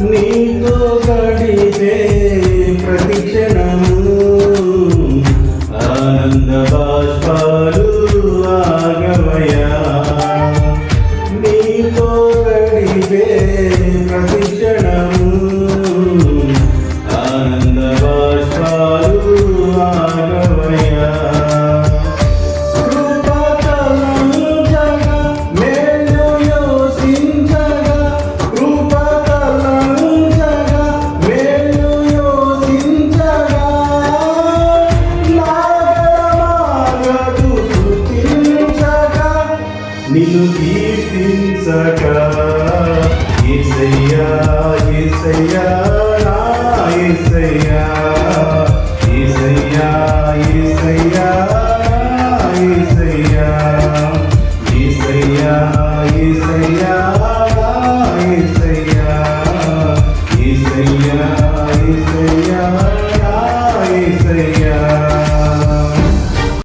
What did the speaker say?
నీతో గడిపే ప్రతి క్షణము ఆనంద బాష్పాలు ఆగమయా. నీతో గడిపే ప్రతి క్షణము ఆనంద బాష్పాలు ఆగమయా. నిన్ను కీర్తించగా యేసయ్యా యేసయ్యా నా యేసయ్యా యేసయ్యా యేసయ్యా నా యేసయ్యా యేసయ్యా యేసయ్యా నా యేసయ్యా యేసయ్యా యేసయ్యా నా యేసయ్యా.